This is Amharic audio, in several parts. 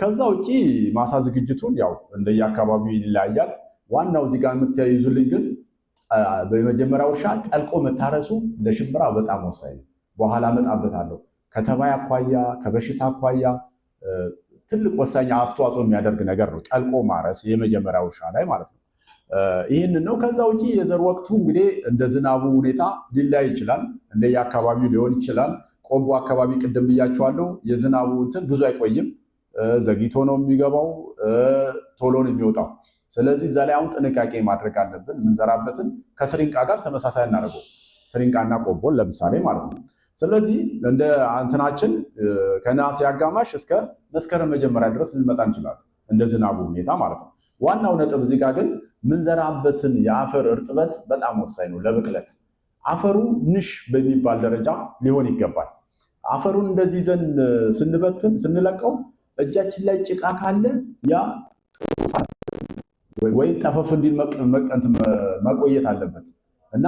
ከዛ ውጪ ማሳ ዝግጅቱን ያው እንደየአካባቢው ይለያያል። ዋናው እዚህ ጋር የምትያይዙልኝ ግን በመጀመሪያው እርሻ ጠልቆ መታረሱ ለሽምብራ በጣም ወሳኝ ነው። በኋላ እመጣበታለሁ። ከተባይ አኳያ ከበሽታ አኳያ ትልቅ ወሳኝ አስተዋጽኦ የሚያደርግ ነገር ነው ጠልቆ ማረስ የመጀመሪያው እርሻ ላይ ማለት ነው። ይህንን ነው። ከዛ ውጪ የዘር ወቅቱ እንግዲህ እንደ ዝናቡ ሁኔታ ሊለያይ ይችላል። እንደየአካባቢው ሊሆን ይችላል። ቆቦ አካባቢ ቅድም ብያቸዋለሁ፣ የዝናቡ እንትን ብዙ አይቆይም። ዘግይቶ ነው የሚገባው፣ ቶሎ ነው የሚወጣው። ስለዚህ እዛ ላይ አሁን ጥንቃቄ ማድረግ አለብን። የምንዘራበትን ከስሪንቃ ጋር ተመሳሳይ እናደርገው፣ ስሪንቃና ቆቦን ለምሳሌ ማለት ነው። ስለዚህ እንደ እንትናችን ከነሐሴ አጋማሽ እስከ መስከረም መጀመሪያ ድረስ ልንመጣ እንችላለን፣ እንደ ዝናቡ ሁኔታ ማለት ነው። ዋናው ነጥብ እዚህ ጋር ግን ምንዘራበትን የአፈር እርጥበት በጣም ወሳኝ ነው ለብቅለት። አፈሩ ንሽ በሚባል ደረጃ ሊሆን ይገባል። አፈሩን እንደዚህ ይዘን ስንበትን ስንለቀው እጃችን ላይ ጭቃ ካለ ያ ወይ ጠፈፍ እንዲል መቆየት አለበት እና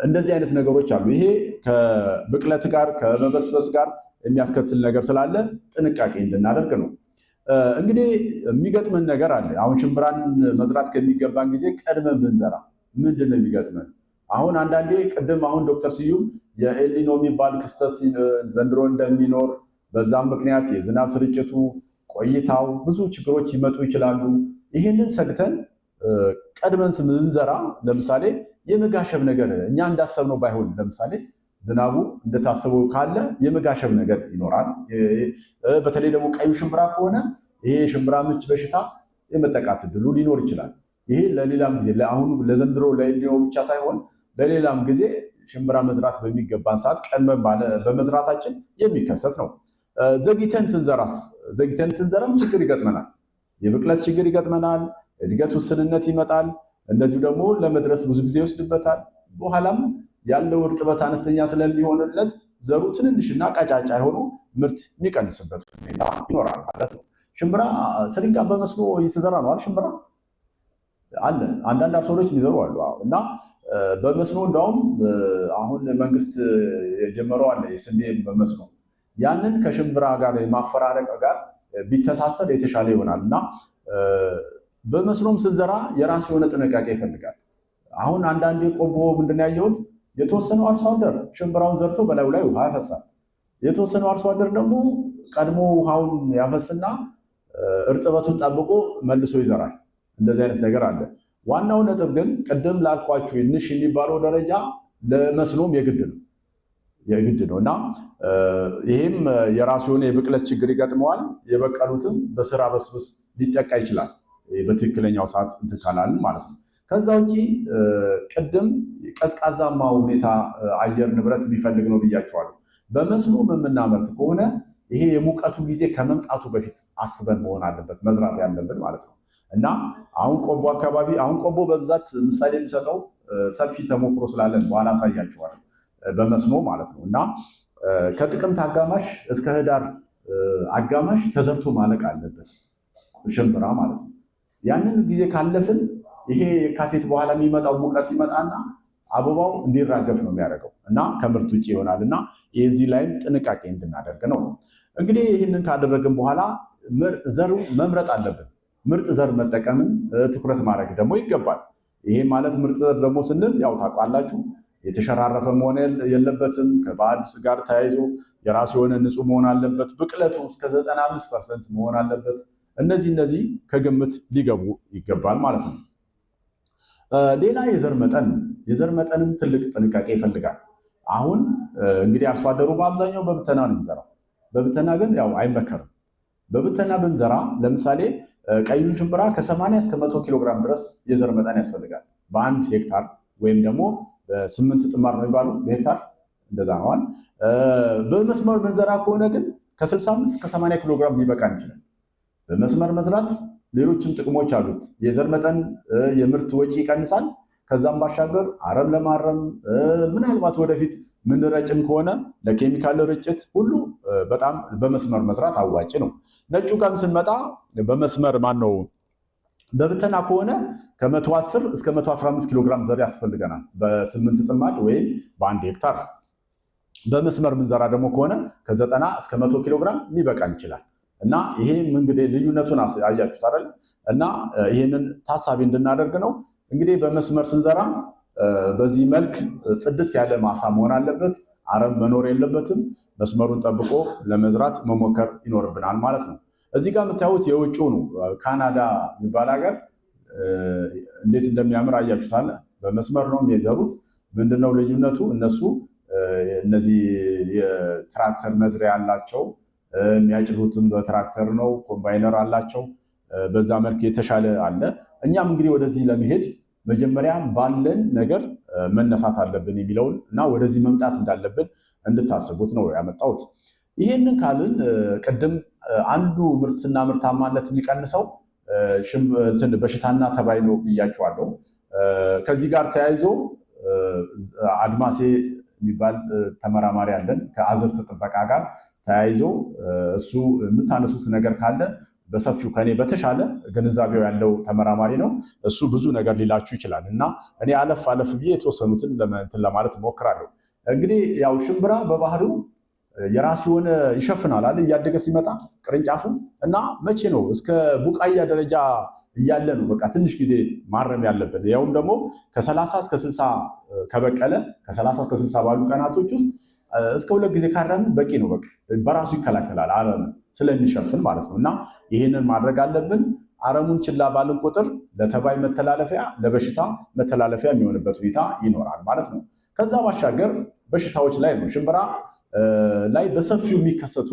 እንደዚህ አይነት ነገሮች አሉ። ይሄ ከብቅለት ጋር ከመበስበስ ጋር የሚያስከትል ነገር ስላለ ጥንቃቄ እንድናደርግ ነው። እንግዲህ የሚገጥመን ነገር አለ። አሁን ሽምብራን መዝራት ከሚገባን ጊዜ ቀድመን ብንዘራ ምንድን ነው የሚገጥመን? አሁን አንዳንዴ ቅድም አሁን ዶክተር ስዩም የኤልኒኖ የሚባል ክስተት ዘንድሮ እንደሚኖር በዛም ምክንያት የዝናብ ስርጭቱ ቆይታው ብዙ ችግሮች ይመጡ ይችላሉ። ይህንን ሰግተን ቀድመን ስንዘራ ለምሳሌ የመጋሸብ ነገር እኛ እንዳሰብነው ባይሆን ለምሳሌ ዝናቡ እንደታሰበው ካለ የመጋሸብ ነገር ይኖራል። በተለይ ደግሞ ቀዩ ሽምብራ ከሆነ ይሄ ሽምብራ ምች በሽታ የመጠቃት እድሉ ሊኖር ይችላል። ይሄ ለሌላም ጊዜ አሁን ለዘንድሮ ለኤልኒኖ ብቻ ሳይሆን ለሌላም ጊዜ ሽምብራ መዝራት በሚገባን ሰዓት ቀድመን በመዝራታችን የሚከሰት ነው። ዘግይተን ስንዘራም ችግር ይገጥመናል። የብቅለት ችግር ይገጥመናል። እድገት ውስንነት ይመጣል። እንደዚሁ ደግሞ ለመድረስ ብዙ ጊዜ ይወስድበታል። በኋላም ያለው እርጥበት አነስተኛ ስለሚሆንለት ዘሩ ትንንሽና ቀጫጫ የሆኑ ምርት የሚቀንስበት ሁኔታ ይኖራል ማለት ነው። ሽምብራ ስሪንቃ በመስኖ እየተዘራ ነው አይደል? ሽምብራ አለ። አንዳንድ አርሶ አደሮች የሚዘሩ አሉ እና በመስኖ እንዳውም አሁን መንግስት የጀመረው አለ የስንዴ በመስኖ ያንን ከሽምብራ ጋር የማፈራረቅ ጋር ቢተሳሰር የተሻለ ይሆናል እና በመስኖም ስንዘራ የራሱ የሆነ ጥንቃቄ ይፈልጋል። አሁን አንዳንዴ ቆቦ ምንድን ያየሁት የተወሰነው አርሶ አደር ሽምብራውን ዘርቶ በላዩ ላይ ውሃ ያፈሳል። የተወሰነው አርሶ አደር ደግሞ ቀድሞ ውሃውን ያፈስና እርጥበቱን ጠብቆ መልሶ ይዘራል። እንደዚህ አይነት ነገር አለ። ዋናው ነጥብ ግን ቅድም ላልኳችሁ ንሽ የሚባለው ደረጃ ለመስኖም የግድ ነው እና ይሄም የራሱ የሆነ የብቅለት ችግር ይገጥመዋል። የበቀሉትም በስራ በስብስ ሊጠቃ ይችላል በትክክለኛው ሰዓት እንትን ካላልን ማለት ነው። ከዛ ውጪ ቅድም ቀዝቃዛማ ሁኔታ አየር ንብረት የሚፈልግ ነው ብያቸዋለሁ። በመስኖ የምናመርት ከሆነ ይሄ የሙቀቱ ጊዜ ከመምጣቱ በፊት አስበን መሆን አለበት መዝራት ያለብን ማለት ነው እና አሁን ቆቦ አካባቢ ቆቦ በብዛት ምሳሌ የሚሰጠው ሰፊ ተሞክሮ ስላለን በኋላ አሳያቸዋለሁ በመስኖ ማለት ነው እና ከጥቅምት አጋማሽ እስከ ህዳር አጋማሽ ተዘርቶ ማለቅ አለበት ሽምብራ ማለት ነው። ያንን ጊዜ ካለፍን ይሄ የካቲት በኋላ የሚመጣው ሙቀት ይመጣና አበባው እንዲራገፍ ነው የሚያደርገው እና ከምርት ውጭ ይሆናል እና የዚህ ላይም ጥንቃቄ እንድናደርግ ነው። እንግዲህ ይህንን ካደረግን በኋላ ዘሩ መምረጥ አለብን። ምርጥ ዘር መጠቀምን ትኩረት ማድረግ ደግሞ ይገባል። ይሄ ማለት ምርጥ ዘር ደግሞ ስንል ያው ታውቃላችሁ የተሸራረፈ መሆን የለበትም። ከባዕድ ጋር ተያይዞ የራሱ የሆነ ንጹህ መሆን አለበት። ብቅለቱ እስከ 95% መሆን አለበት። እነዚህ ከግምት ሊገቡ ይገባል ማለት ነው። ሌላ የዘር መጠንም ትልቅ ጥንቃቄ ይፈልጋል። አሁን እንግዲህ አርሶ አደሩ በአብዛኛው በብተና ነው የሚዘራው። በብተና ግን ያው አይመከርም። በብተና ብንዘራ ለምሳሌ ቀዩን ሽምብራ ከ80 እስከ 100 ኪሎ ግራም ድረስ የዘር መጠን ያስፈልጋል በአንድ ሄክታር ወይም ደግሞ በ8 ጥማር ነው የሚባሉ በሄክታር እንደዛ ነዋል። በመስመር ብንዘራ ከሆነ ግን ከ65 እስከ 80 ኪሎ ግራም ሊበቃን ይችላል። በመስመር መዝራት ሌሎችም ጥቅሞች አሉት። የዘር መጠን የምርት ወጪ ይቀንሳል። ከዛም ባሻገር አረም ለማረም ምናልባት ወደፊት ምንረጭም ከሆነ ለኬሚካል ርጭት ሁሉ በጣም በመስመር መስራት አዋጭ ነው። ነጩ ጋር ስንመጣ በመስመር ማነው በብተና ከሆነ ከ110 እስከ 115 ኪሎ ግራም ዘር ያስፈልገናል በ8 ጥማድ ወይም በአንድ ሄክታር። በመስመር ምንዘራ ደግሞ ከሆነ ከ90 እስከ 100 ኪሎ ግራም ሊበቃን ይችላል። እና ይሄም እንግዲህ ልዩነቱን አያችሁት አይደል? እና ይሄንን ታሳቢ እንድናደርግ ነው እንግዲህ በመስመር ስንዘራ በዚህ መልክ ጽድት ያለ ማሳ መሆን አለበት። አረም መኖር የለበትም። መስመሩን ጠብቆ ለመዝራት መሞከር ይኖርብናል ማለት ነው። እዚህ ጋር የምታዩት የውጭው ነው። ካናዳ የሚባል ሀገር እንዴት እንደሚያምር አያችሁታል። በመስመር ነው የሚዘሩት። ምንድነው ልዩነቱ? እነሱ እነዚህ የትራክተር መዝሪያ አላቸው። የሚያጭዱትም በትራክተር ነው። ኮምባይነር አላቸው። በዛ መልክ የተሻለ አለ። እኛም እንግዲህ ወደዚህ ለመሄድ መጀመሪያ ባለን ነገር መነሳት አለብን የሚለውን እና ወደዚህ መምጣት እንዳለብን እንድታስቡት ነው ያመጣሁት። ይሄንን ካልን ቅድም አንዱ ምርትና ምርታማነት የሚቀንሰው በሽታና ተባይ ነው ብያቸዋለሁ። ከዚህ ጋር ተያይዞ አድማሴ የሚባል ተመራማሪ አለን ከአዝርት ጥበቃ ጋር ተያይዞ እሱ የምታነሱት ነገር ካለ በሰፊው ከኔ በተሻለ ግንዛቤው ያለው ተመራማሪ ነው። እሱ ብዙ ነገር ሊላችሁ ይችላል እና እኔ አለፍ አለፍ ብዬ የተወሰኑትን ለማለት እሞክራለሁ። እንግዲህ ያው ሽምብራ በባህሪው የራሱ የሆነ ይሸፍናል አለ እያደገ ሲመጣ ቅርንጫፉ እና መቼ ነው እስከ ቡቃያ ደረጃ እያለ ነው በቃ ትንሽ ጊዜ ማረም ያለብን። ያውም ደግሞ ከ30 እስከ 60 ከበቀለ ከ30 እስከ 60 ባሉ ቀናቶች ውስጥ እስከ 2 ጊዜ ካረምን በቂ ነው። በቃ በራሱ ይከላከላል አረም ስለሚሸፍን ማለት ነው። እና ይህንን ማድረግ አለብን። አረሙን ችላ ባልን ቁጥር ለተባይ መተላለፊያ ለበሽታ መተላለፊያ የሚሆንበት ሁኔታ ይኖራል ማለት ነው። ከዛ ባሻገር በሽታዎች ላይ ነው ሽምብራ ላይ በሰፊው የሚከሰቱ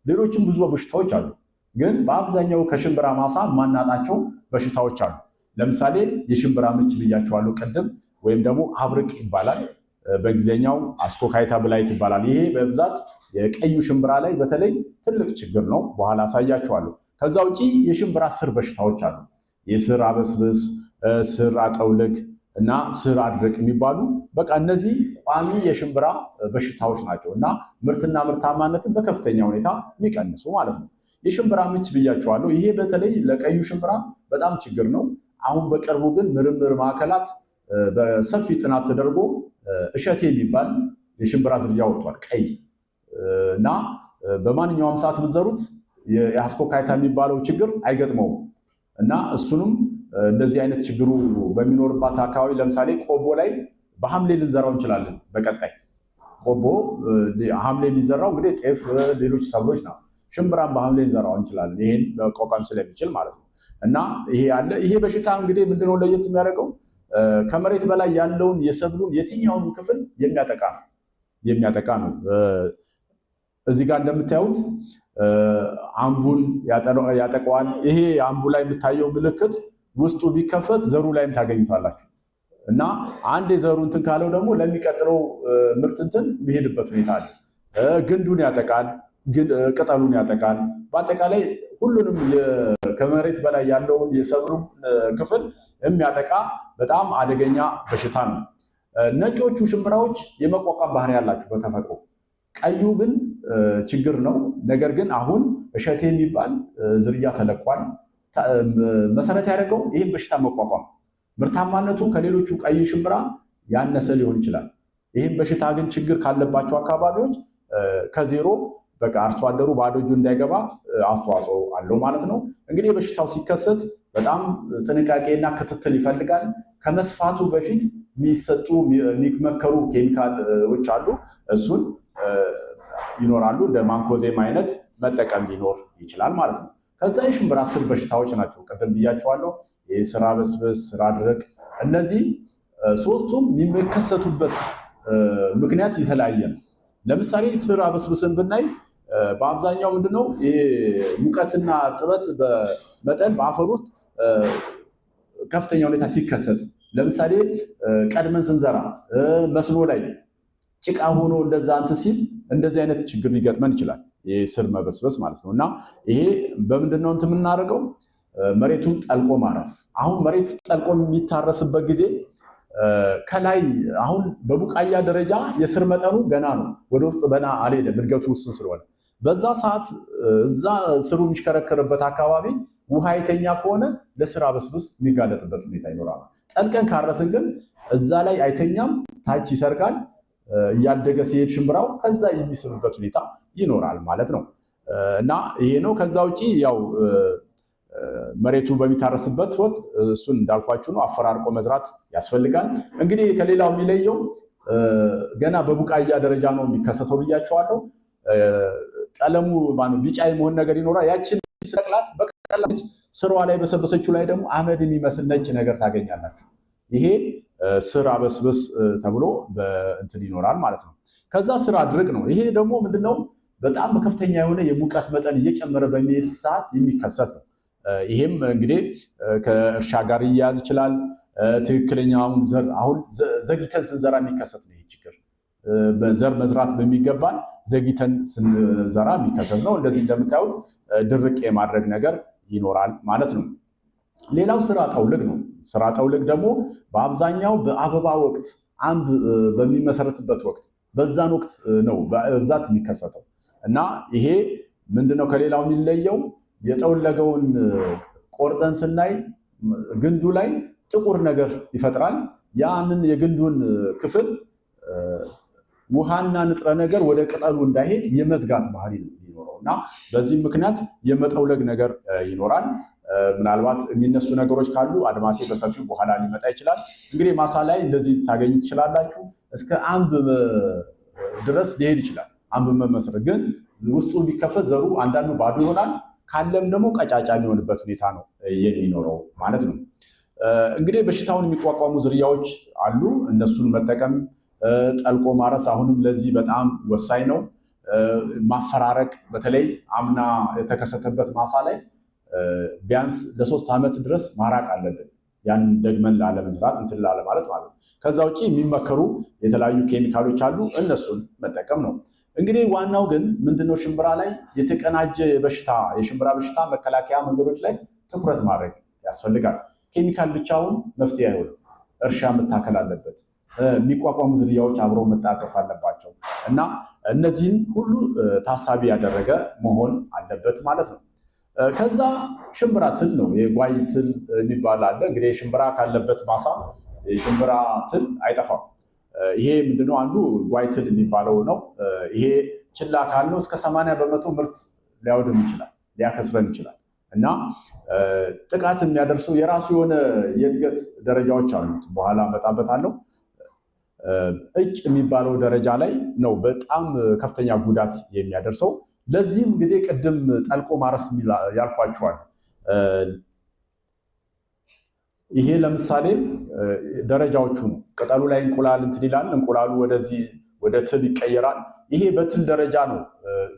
ሌሎችም ብዙ በሽታዎች አሉ። ግን በአብዛኛው ከሽምብራ ማሳ ማናጣቸው በሽታዎች አሉ። ለምሳሌ የሽምብራ ምች ብያቸዋለሁ ቅድም፣ ወይም ደግሞ አብርቅ ይባላል። በእንግሊዝኛው አስኮካይታ ብላይት ይባላል። ይሄ በብዛት የቀዩ ሽምብራ ላይ በተለይ ትልቅ ችግር ነው። በኋላ አሳያቸዋለሁ። ከዛ ውጪ የሽምብራ ስር በሽታዎች አሉ። የስር አበስብስ፣ ስር አጠውልግ እና ስር አድርቅ የሚባሉ በቃ እነዚህ ቋሚ የሽምብራ በሽታዎች ናቸው እና ምርትና ምርታማነትን በከፍተኛ ሁኔታ የሚቀንሱ ማለት ነው። የሽምብራ ምች ብያቸዋለሁ። ይሄ በተለይ ለቀዩ ሽምብራ በጣም ችግር ነው። አሁን በቅርቡ ግን ምርምር ማዕከላት በሰፊ ጥናት ተደርጎ እሸቴ የሚባል የሽምብራ ዝርያ ወጥቷል። ቀይ እና በማንኛውም ሰዓት ብትዘሩት የአስኮካይታ የሚባለው ችግር አይገጥመውም እና እሱንም እንደዚህ አይነት ችግሩ በሚኖርባት አካባቢ ለምሳሌ ቆቦ ላይ በሐምሌ ልንዘራው እንችላለን። በቀጣይ ቆቦ ሐምሌ የሚዘራው እንግዲህ ጤፍ፣ ሌሎች ሰብሎች ነው። ሽምብራን በሐምሌ ልንዘራው እንችላለን። ይሄን መቋቋም ስለሚችል ማለት ነው። እና ይሄ አለ። ይሄ በሽታ እንግዲህ ምንድነው ለየት የሚያደርገው? ከመሬት በላይ ያለውን የሰብሉን የትኛውን ክፍል የሚያጠቃ ነው። እዚህ ጋር እንደምታዩት አምቡን ያጠቀዋል። ይሄ አምቡ ላይ የምታየው ምልክት ውስጡ ቢከፈት ዘሩ ላይም ታገኙታላችሁ እና አንድ የዘሩ እንትን ካለው ደግሞ ለሚቀጥለው ምርት እንትን የሚሄድበት ሁኔታ አለ። ግንዱን ያጠቃል፣ ቅጠሉን ያጠቃል። በአጠቃላይ ሁሉንም ከመሬት በላይ ያለውን የሰብሉ ክፍል የሚያጠቃ በጣም አደገኛ በሽታ ነው። ነጮቹ ሽምብራዎች የመቋቋም ባህሪ ያላቸው በተፈጥሮ፣ ቀዩ ግን ችግር ነው። ነገር ግን አሁን እሸቴ የሚባል ዝርያ ተለቋል። መሰረት ያደረገው ይህን በሽታ መቋቋም፣ ምርታማነቱ ከሌሎቹ ቀይ ሽምብራ ያነሰ ሊሆን ይችላል። ይህም በሽታ ግን ችግር ካለባቸው አካባቢዎች ከዜሮ በቃ አርሶ አደሩ ባዶ እጁ እንዳይገባ አስተዋጽኦ አለው ማለት ነው። እንግዲህ በሽታው ሲከሰት በጣም ጥንቃቄና ክትትል ይፈልጋል። ከመስፋቱ በፊት የሚሰጡ የሚመከሩ ኬሚካሎች አሉ። እሱን ይኖራሉ። እንደ ማንኮዜም አይነት መጠቀም ሊኖር ይችላል ማለት ነው። ከዛ የሽምብራ ስር በሽታዎች ናቸው። ቅድም ብያቸዋለሁ። የስር አበስብስ፣ ስር አድርቅ፣ እነዚህ ሶስቱም የሚከሰቱበት ምክንያት የተለያየ ነው። ለምሳሌ ስር አበስብስን ብናይ በአብዛኛው ምንድነው ሙቀትና እርጥበት በመጠን በአፈር ውስጥ ከፍተኛ ሁኔታ ሲከሰት፣ ለምሳሌ ቀድመን ስንዘራ መስኖ ላይ ጭቃ ሆኖ እንደዛ እንትን ሲል እንደዚህ አይነት ችግር ሊገጥመን ይችላል። የስር መበስበስ ማለት ነው። እና ይሄ በምንድነው እንትን የምናደርገው? መሬቱን ጠልቆ ማረስ። አሁን መሬት ጠልቆ የሚታረስበት ጊዜ ከላይ አሁን በቡቃያ ደረጃ የስር መጠኑ ገና ነው፣ ወደ ውስጥ በና አልሄደም፣ እድገቱ ውስን ስለሆነ በዛ ሰዓት እዛ ስሩ የሚሽከረከርበት አካባቢ ውሃ የተኛ ከሆነ ለስር አበስብስ የሚጋለጥበት ሁኔታ ይኖራል። ጠልቀን ካረስን ግን እዛ ላይ አይተኛም፣ ታች ይሰርጋል። እያደገ ሲሄድ ሽምብራው ከዛ የሚስብበት ሁኔታ ይኖራል ማለት ነው። እና ይሄ ነው። ከዛ ውጪ ያው መሬቱ በሚታረስበት ወቅት እሱን እንዳልኳችሁ ነው፣ አፈራርቆ መዝራት ያስፈልጋል። እንግዲህ ከሌላው የሚለየው ገና በቡቃያ ደረጃ ነው የሚከሰተው ብያቸዋለሁ። ቀለሙ ቢጫ የመሆን ነገር ይኖራል። ያችን ስረቅላት በቀላሉ ስሯ ላይ በሰበሰችው ላይ ደግሞ አመድ የሚመስል ነጭ ነገር ታገኛላችሁ። ይሄ ስር አበስብስ ተብሎ በእንትን ይኖራል ማለት ነው። ከዛ ስር አድርቅ ነው። ይሄ ደግሞ ምንድነው በጣም ከፍተኛ የሆነ የሙቀት መጠን እየጨመረ በሚሄድ ሰዓት የሚከሰት ነው። ይሄም እንግዲህ ከእርሻ ጋር ይያያዝ ይችላል። ትክክለኛውን ዘር አሁን ዘግይተን ስንዘራ የሚከሰት ነው ይሄ ችግር። በዘር መዝራት በሚገባን ዘግይተን ስንዘራ የሚከሰት ነው። እንደዚህ እንደምታዩት ድርቅ የማድረግ ነገር ይኖራል ማለት ነው። ሌላው ስራ ጠውልግ ነው። ስራ ጠውልግ ደግሞ በአብዛኛው በአበባ ወቅት አንብ በሚመሰረትበት ወቅት በዛን ወቅት ነው በብዛት የሚከሰተው እና ይሄ ምንድነው ከሌላው የሚለየው የጠውለገውን ቆርጠን ስናይ ግንዱ ላይ ጥቁር ነገር ይፈጥራል። ያንን የግንዱን ክፍል ውሃና ንጥረ ነገር ወደ ቅጠሉ እንዳይሄድ የመዝጋት ባህሪ ይኖረው እና በዚህ ምክንያት የመጠውለግ ነገር ይኖራል። ምናልባት የሚነሱ ነገሮች ካሉ አድማሴ በሰፊው በኋላ ሊመጣ ይችላል። እንግዲህ ማሳ ላይ እንደዚህ ታገኙ ትችላላችሁ። እስከ አንብ ድረስ ሊሄድ ይችላል። አንብ መመስረት ግን ውስጡ ቢከፈት ዘሩ አንዳንዱ ባዶ ይሆናል። ካለም ደግሞ ቀጫጫ የሚሆንበት ሁኔታ ነው የሚኖረው ማለት ነው። እንግዲህ በሽታውን የሚቋቋሙ ዝርያዎች አሉ። እነሱን መጠቀም፣ ጠልቆ ማረስ አሁንም ለዚህ በጣም ወሳኝ ነው። ማፈራረቅ በተለይ አምና የተከሰተበት ማሳ ላይ ቢያንስ ለ3 ዓመት ድረስ ማራቅ አለብን። ያን ደግመን ላለመዝራት እንትን ላለ ማለት ነው። ከዛ ውጭ የሚመከሩ የተለያዩ ኬሚካሎች አሉ፣ እነሱን መጠቀም ነው። እንግዲህ ዋናው ግን ምንድነው ሽምብራ ላይ የተቀናጀ የሽምብራ በሽታ መከላከያ መንገዶች ላይ ትኩረት ማድረግ ያስፈልጋል። ኬሚካል ብቻውን መፍትሄ አይሆንም። እርሻ መታከል አለበት። የሚቋቋሙ ዝርያዎች አብረው መጣቀፍ አለባቸው እና እነዚህን ሁሉ ታሳቢ ያደረገ መሆን አለበት ማለት ነው። ከዛ ሽምብራ ትል ነው። የጓይ ትል የሚባል አለ። እንግዲህ ሽምብራ ካለበት ማሳ የሽምብራ ትል አይጠፋም። ይሄ ምንድነው አንዱ ጓይ ትል የሚባለው ነው። ይሄ ችላ ካልነው እስከ 80% ምርት ሊያወድም ይችላል፣ ሊያከስረን ይችላል እና ጥቃት የሚያደርሰው የራሱ የሆነ የእድገት ደረጃዎች አሉት። በኋላ እመጣበታለሁ። እጭ የሚባለው ደረጃ ላይ ነው በጣም ከፍተኛ ጉዳት የሚያደርሰው። ለዚህም እንግዲህ ቅድም ጠልቆ ማረስ ያልኳችኋል። ይሄ ለምሳሌ ደረጃዎቹ ነው። ቅጠሉ ላይ እንቁላል እንትን ይላል። እንቁላሉ ወደዚህ ወደ ትል ይቀየራል። ይሄ በትል ደረጃ ነው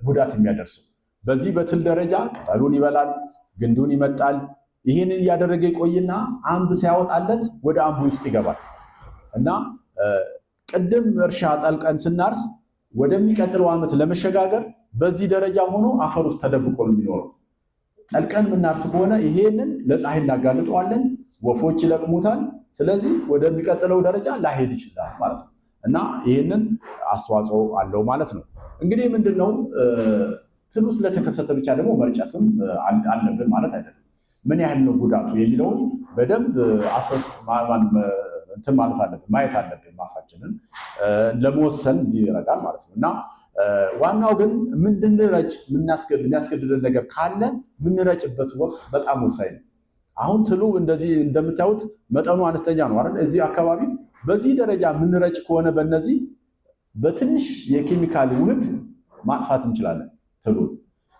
ጉዳት የሚያደርሰው። በዚህ በትል ደረጃ ቅጠሉን ይበላል፣ ግንዱን ይመጣል። ይህን እያደረገ ይቆይና አንብ ሲያወጣለት ወደ አንቡ ውስጥ ይገባል እና ቅድም እርሻ ጠልቀን ስናርስ ወደሚቀጥለው ዓመት ለመሸጋገር በዚህ ደረጃ ሆኖ አፈር ውስጥ ተደብቆ ነው የሚኖረው። ጠልቀን የምናርስ ከሆነ ይሄንን ለፀሐይ እናጋልጠዋለን፣ ወፎች ይለቅሙታል። ስለዚህ ወደሚቀጥለው ደረጃ ላይሄድ ይችላል ማለት ነው እና ይህንን አስተዋጽኦ አለው ማለት ነው። እንግዲህ ምንድነው ትሉ ስለተከሰተ ብቻ ደግሞ መርጨትም አለብን ማለት አይደለም። ምን ያህል ነው ጉዳቱ የሚለውን በደንብ አሰስ እንትን ማለት አለብን፣ ማየት አለብን። ማሳችንን ለመወሰን እንዲረዳል ማለት ነው እና ዋናው ግን ምንድንረጭ የሚያስገድደን ነገር ካለ ምንረጭበት ወቅት በጣም ወሳኝ ነው። አሁን ትሉ እንደዚህ እንደምታዩት መጠኑ አነስተኛ ነው አይደል? እዚህ አካባቢ በዚህ ደረጃ ምንረጭ ከሆነ በእነዚህ በትንሽ የኬሚካል ውህድ ማጥፋት እንችላለን ትሉ።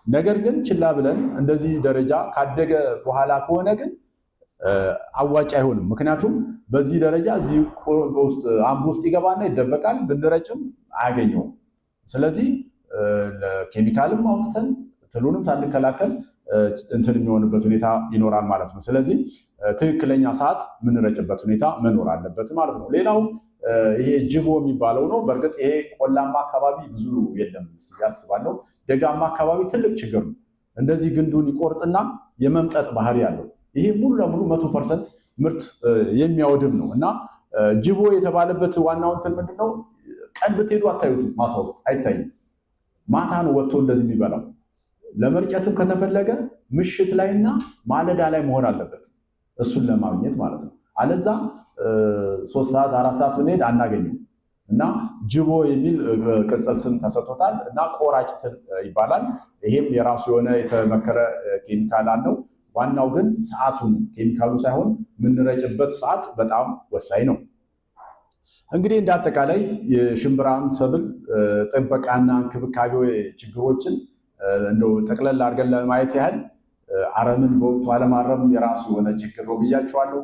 ነገር ግን ችላ ብለን እንደዚህ ደረጃ ካደገ በኋላ ከሆነ ግን አዋጭ አይሆንም። ምክንያቱም በዚህ ደረጃ እዚህ ውስጥ አንብ ውስጥ ይገባና ይደበቃል። ብንረጭም አያገኘውም። ስለዚህ ኬሚካልም አውጥተን ትሉንም ሳንከላከል እንትን የሚሆንበት ሁኔታ ይኖራል ማለት ነው። ስለዚህ ትክክለኛ ሰዓት የምንረጭበት ሁኔታ መኖር አለበት ማለት ነው። ሌላው ይሄ ጅቦ የሚባለው ነው። በእርግጥ ይሄ ቆላማ አካባቢ ብዙ የለም ያስባለሁ። ደጋማ አካባቢ ትልቅ ችግር ነው። እንደዚህ ግንዱን ይቆርጥና የመምጠጥ ባህሪ ያለው ይሄ ሙሉ ለሙሉ 100% ምርት የሚያወድም ነው እና ጅቦ የተባለበት ዋናው እንትን ምንድነው? ቀን ብትሄዱ አታዩትም፣ ማሳ ውስጥ አይታይም። ማታ ነው ወጥቶ እንደዚህ የሚበላው። ለመርጨትም ከተፈለገ ምሽት ላይና ማለዳ ላይ መሆን አለበት እሱን ለማግኘት ማለት ነው። አለዛ 3 ሰዓት 4 ሰዓት ብንሄድ አናገኝም። እና ጅቦ የሚል ቅጽል ስም ተሰጥቶታል እና ቆራጭ ትል ይባላል። ይሄም የራሱ የሆነ የተመከረ ኬሚካል አለው። ዋናው ግን ሰዓቱን ኬሚካሉ ሳይሆን የምንረጭበት ሰዓት በጣም ወሳኝ ነው። እንግዲህ እንደ አጠቃላይ የሽምብራን ሰብል ጥበቃና እንክብካቤ ችግሮችን እንደው ጠቅለል አድርገን ለማየት ያህል አረምን በወቅቱ አለማረም የራሱ የሆነ ችግር ነው ብያቸዋለሁ።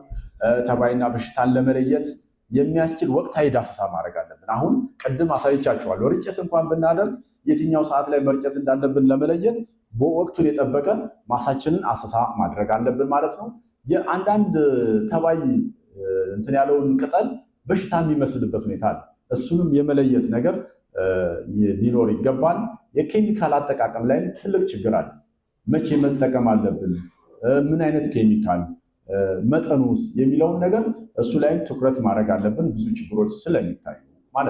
ተባይና በሽታን ለመለየት የሚያስችል ወቅታዊ ዳሰሳ ማድረግ አለብን። አሁን ቅድም አሳይቻቸዋለሁ። ርጭት እንኳን ብናደርግ የትኛው ሰዓት ላይ መርጨት እንዳለብን ለመለየት በወቅቱን የጠበቀ ማሳችንን አሰሳ ማድረግ አለብን ማለት ነው። የአንዳንድ ተባይ እንትን ያለውን ቅጠል በሽታ የሚመስልበት ሁኔታ አለ። እሱንም የመለየት ነገር ሊኖር ይገባል። የኬሚካል አጠቃቀም ላይም ትልቅ ችግር አለ። መቼ መጠቀም አለብን፣ ምን አይነት ኬሚካል፣ መጠኑስ የሚለውን ነገር እሱ ላይም ትኩረት ማድረግ አለብን። ብዙ ችግሮች ስለሚታዩ ማለት ነው።